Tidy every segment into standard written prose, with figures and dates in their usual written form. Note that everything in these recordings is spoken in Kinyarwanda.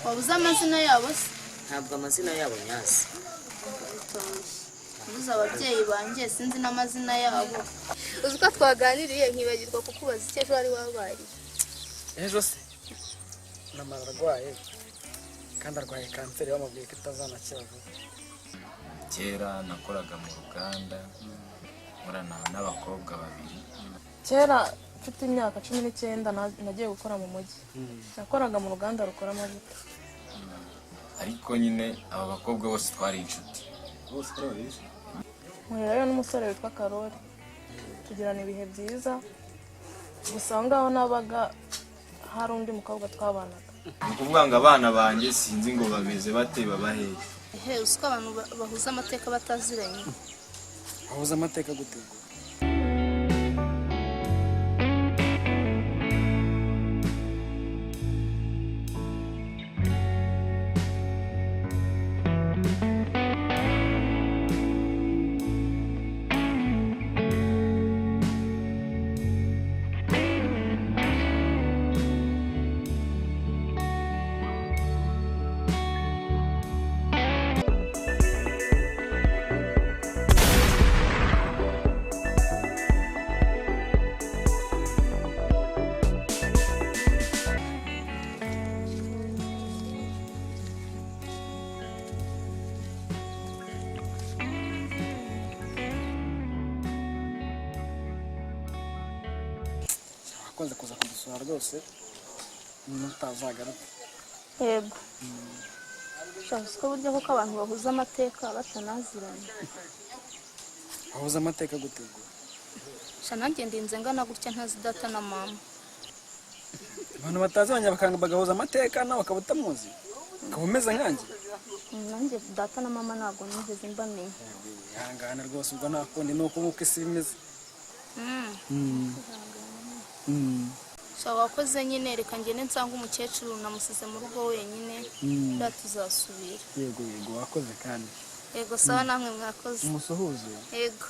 wabuze amazina yabo se? Ntabwo amazina yabo nyazi. Ubuze ababyeyi banjye sinzi n'amazina yabo. Uzi ko twaganiriye nkibagirwa kukubaza icyo ejo wari wabaye. Ejo se namara arwaye kandi arwaye kanseri bamubwiye ko itazanakira vuba. Kera nakoraga mu ruganda nkorana n'abakobwa babiri. Kera mfite imyaka 19 nagiye gukora mu mujyi. Nakoraga mu ruganda rukora amavuta. Ariko nyine aba bakobwa bose twari inshuti. Bose turabizi. Nkwererayo n'umusore witwa Karoli. Tugirana ibihe byiza. Gusa aho ngaho nabaga hari undi mukobwa twabanaga. Ni ukuvuga ngo abana banjye sinzi ngo bameze bate babaheye. Usiko abantu bahuza amateka bataziranye. Bahuza amateka gute? Wakoze kuza kudusura rwose mutazagaruka. Yego. Usiko buryo kuko abantu bahuza amateka batanaziranye. Bahuza amateka gute? Nanjye ndinze ngana gutya ntazi data na mama. Abantu bataziranye bakanga bagahuza amateka nawe akabutamuzi. Kabumeze nkanjye. Nanjye data na mama ntabwo nigeze mbamenye. Ihangane rwose ubwo nakundi nuko nkuko isi bimeze. Wakoze nyine reka ngene nsanga umukecuru namusize mu rugo wenyine ndatuzasubira. Yego wakoze kandi. Yego sawa namwe mwakoze. Umusuhuze. Yego.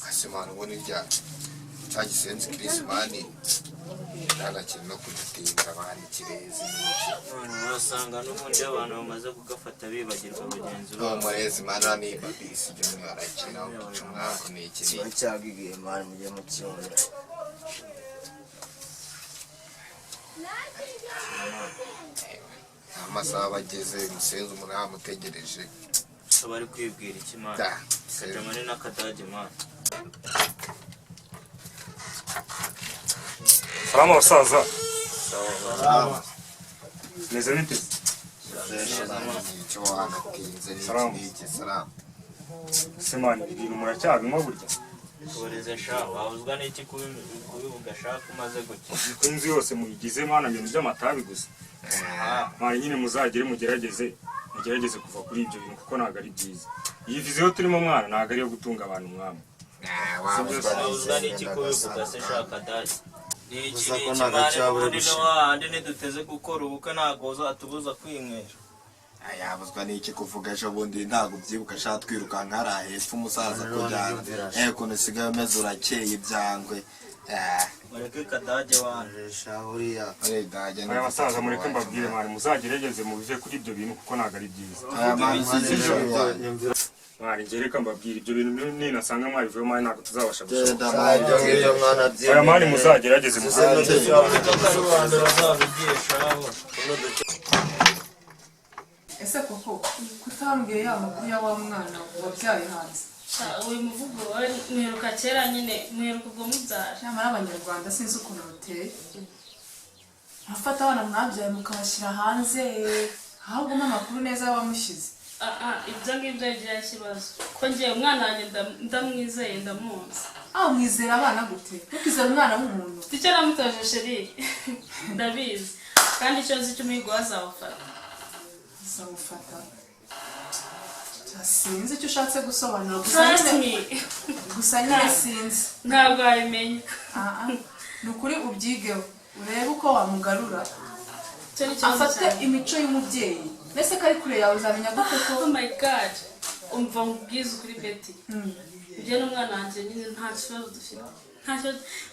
Asimana ubona ibya cyagisenze Krisimani nagakira no kudutinda abandi kirezi n'iki. Urasanga n'ubundi abantu bamaze kugafata bibagirwa bagenzi babo. Murezi mana ni babisi byo mwarakina umwako ni iki cyagigiye mari mujye mu cyone. Amasaha bageze musenze umuntu yamutegereje. Bari kwibwira iki mana? Kajamani n'akadage mana. Salama basaza. Salama. Meze bite? Icyo wanatinze n'iki salama. Semani ibintu muracyabinywa burya. Kubereza sha wahuzwa n'iki kubivuga shaka umaze gukira. Inzu yose muyigize mana ibintu by'amatabi gusa. Mari nyine muzagire mugerageze kuva kuri ibyo bintu kuko ntago ari byiza. Iyi viziyo turimo mwana ntago ari yo gutunga abantu mwami. Wahuzwa n'iki kubivuga se shaka dasi. ni Gusa ko iki nta gacyabure ubundi gushira. n'abandi ntiduteze gukora ubukwe ntabwo uzatubuza kwinywera yabuzwa n'iki kuvuga ejo bundi ntabwo ubyibuka ashaka twirukanka hariya hepfo umusaza kujyana ukuntu usigaye umeze urakeye ibyangwe mureke kadage wanjye aya basaza mureke mbabwire mani muzagerageze mubive kuri ibyo bintu kuko ntabwo ari byiza mani njye reka mbabwire ibyo bintu ninasanga mwabivuye mani ntabwo tuzabasha gusohoka aya mani muzagerageze ese koko kutambwiye ya makuru ya wa mwana wabyaye hanze uyu muvugo mwiruka kera nyine mwiruka ubwo mubyara nyamara abanyarwanda sinzi ukuntu ruteye murafata abana mwabyaye mukabashyira hanze ahubwo n'amakuru neza y'abamushyize ibyo ngibyo bigira ikibazo ko ngiye umwana wanjye ndamwizeye ndamuzi mwizera abana gute ntukizere umwana w'umuntu icyo namutoje sheri ndabizi kandi icyo nzi cy'umuhigo azawufata sinzi icyo ushatse gusobanura gusa nyine sinzi ntabwo wabimenya ni ukuri ubyigeho urebe uko wamugarura afate imico y'umubyeyi mbese ko ari kure yawe uzamenya gute ko oh my god umva nkubwize ukuri beti njye n'umwana wanjye nyine nta kibazo dufite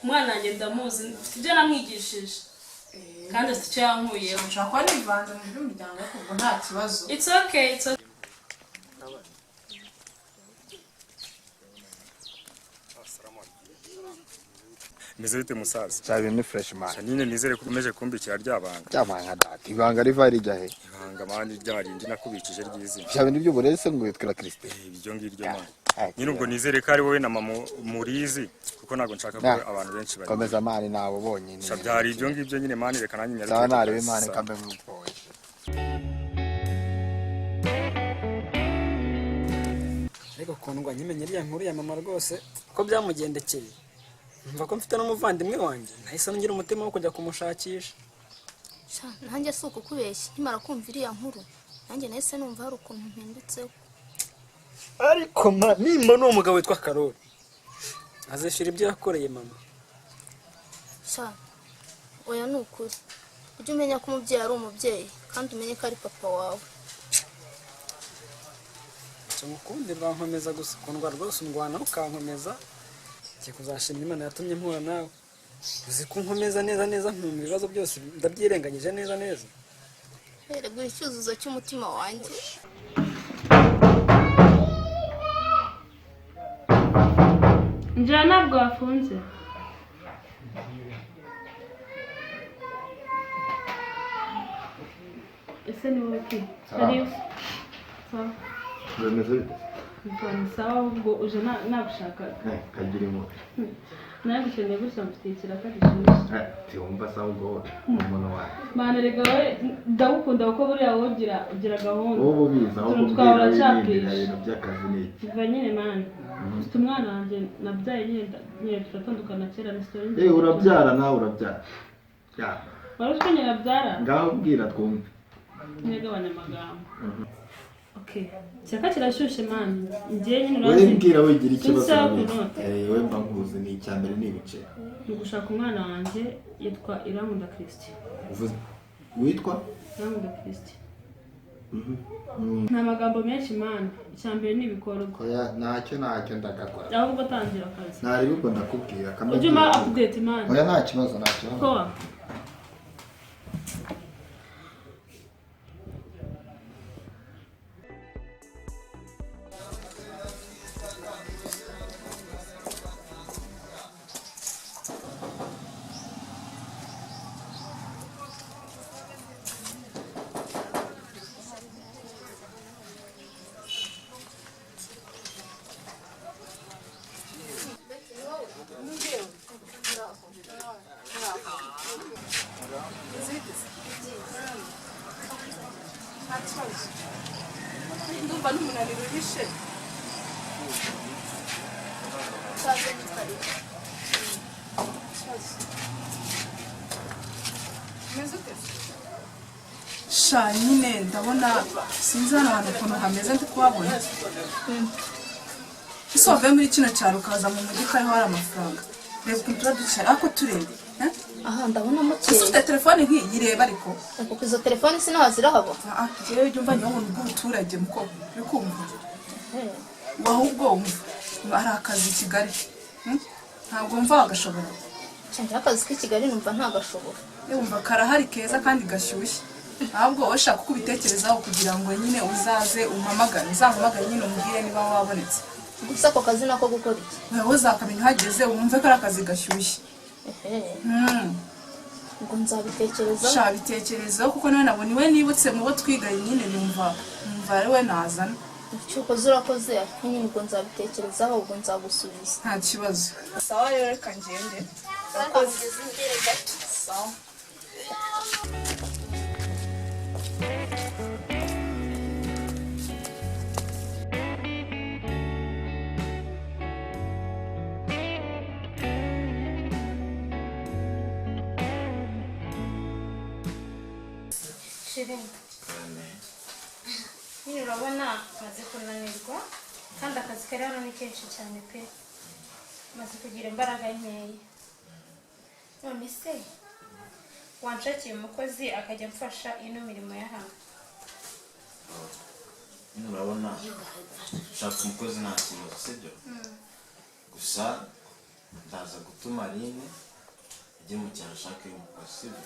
umwana wanjye ndamuzi mfite ibyo namwigishije kandi afite icyo yankuyeho ushobora kuba nivanze mu by'umuryango ariko ubwo nta kibazo it's okay meze bite musaza cyane ni fresh man nyine nizere ko ukomeje kumbikira ryabanga dati ibanga riva rijya he ibanga mandi ryarindi nakubikije ry'izina cyane nibyo burese ngo yitwa Christian ibyo ngiryo mani nyine ubwo nizere ko ari wowe na mama murizi kuko ntabwo nshaka ko abantu benshi bari komeza mani nabo bonyine shabyari ibyo ngibyo nyine mani reka nanjye nyarutse cyane narebe mani kambe mvuye ariko kundwa nyimenye iriya nkuru ya mama rwose ko byamugendekeye mva ko mfite n'umuvandimwe wanjye nahise ngira umutima wo kujya kumushakisha nanjye si ukukubeshya nkimara kumva iriya nkuru nanjye nahise numva hari ukuntu mpindutseho ariko nimba ni umugabo witwa Karoli azishyura ibyo yakoreye mama oya ni ukuri ujye umenya ko umubyeyi ari umubyeyi kandi umenye ko ari papa wawe mukundi rwankomeza gusa kundwa rwose undwana ukankomeza ngiye kuzashima Imana yatumye mpura nawe uzi ko nkomeza neza nkumva ibibazo byose ndabyirengagije neza gura icyuzuzo cy'umutima wanjye njya ntabwo wafunze ese ni wowe ki sawa ubwo uje nagushakaga kagira impuhwe nawe gukeneye gutya mfitiye ikiraka gishyushye tiwumva sawa ubwo umuntu wawe mana rega wowe ndagukunda kuko buriya wowe ugira gahunda wowe ubizi aho twahora nshakisha ibintu by'akazi ni iki biva nyine mani mfite umwana wanjye nabyaye nyine turatandukana kera ni sitori urabyara nawe urabyara wari uzi ko nyine abyara ngaho bwira twumve ntiyagabanya amagambo icyaka kirashyushye mani ngiye nyine urazi mbwira wigira ikibazo wowe mba nkuzi ni icya mbere ni ibice ni ugushaka umwana wanjye yitwa Irankunda Christian witwa Irankunda Christian nta magambo menshi mani icya mbere ni ibikorwa ntacyo ndagakora ahubwo atangira akazi ntarebe ubwo ndakubwira ujye uma update mani oya nta kibazo kowa ndumva n'umunaniro uhishe sha nyine ndabona sinzi hano hantu ukuntu hameze ndi kuhabona ese wavuye muri kino cyaro ukaza mu mujyi ko hariho hari amafaranga reba ukuntu tuba ducara ariko turebe aha ndabona ese mukeye ufite telefone nk'iyi reba ariko kuko izo telefone sinaho zirahaba jewe jya umva nyabona ubw'ubuturage mukobwa uri kumva ahubwo wumva hari akazi i Kigali ntabwo wumva wagashobora cyangwa akazi k'i Kigali numva ntagashobora wumva karahari keza kandi gashyushye ahubwo wowe ushaka uko ubitekerezaho kugira ngo nyine uzaze umpamagare uzampamagare nyine umubwire niba wabonetse gusa ako kazi nako gukora iki wowe uzakamenya uhageze wumve ko ari akazi gashyushye ngo nzabitekerezaho bitekerezaho kuko nawe nabona iwe nibutse mu bo twiganye nyine numva ari we nazana icyo ukoze urakoze ariko nyine ubwo nzabitekerezaho ubwo nzagusubiza nta kibazo sawa rero reka ngende urakoze imbere gato sawa nyine urabona maze kunanirwa kandi akazi kari hano ni kenshi cyane pe maze kugira imbaraga nkeya none se wanshakiye umukozi akajya amfasha ino mirimo ya hano urabona ushaka umukozi nta kibazo sibyo gusa ndaza gutuma Aline ajye mu cyaro ashaka uyu mukozi sibyo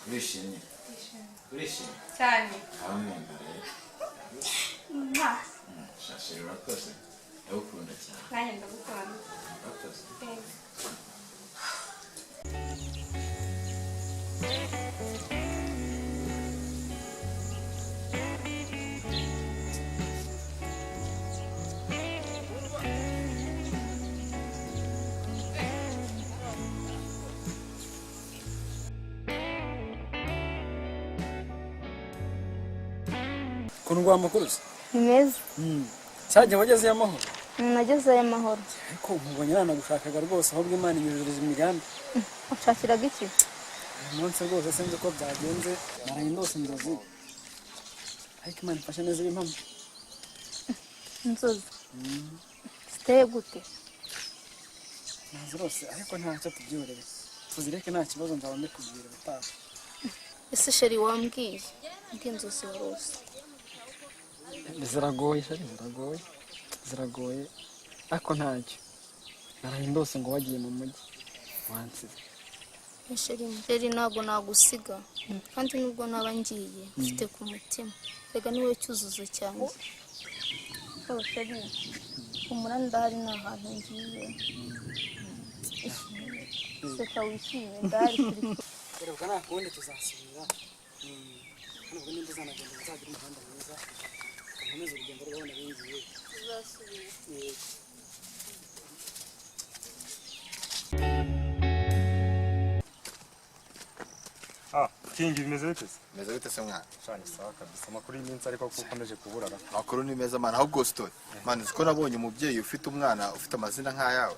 urishimye cyane abamwemba shashira urakoze ndagukunda cyane nanjye ndagukunda urakoze kundwa mukuruzi ni meza cyagiye wagezeyo amahoro nagezeyo amahoro ariko nkubonye nanagushakaga rwose ahubwo Imana inyujuriza imigambi ushakiraga iki uyu munsi rwose sinzi uko byagenze naraye ndose inzozi ariko Imana ifashe neza ibimpamo inzozi ziteye gute nazirose ariko ntacyo tubyihorere tuzireke nta kibazo nzaba mbikubwira ubutaha ese sheri wambwiye inzozi warose ziragoye ariko ntacyo naraye ndose ngo wagiye mu mujyi wansize sheri ntabwo nagusiga kandi nubwo naba ngiye mfite ku mutima reka niwe cyuzuzo cyane sheri umurani ndahari ni ahantu ngiye seka wishimye ndahari kuri reka nta kundi tuzasubira nubwo nimba uzanagenda uzagira umuhanda mwiza ukomeze urugendo rwawe nabingiye tuzasubira Kingi bimeze bite se? Meze bite se mwana? Shani sawa kabisa. Amakuru y'iminsi ariko ko ukomeje kuburara. Amakuru ni meza mana ahubwo story. Mana uko nabonye umubyeyi ufite umwana ufite amazina nk'ayawe.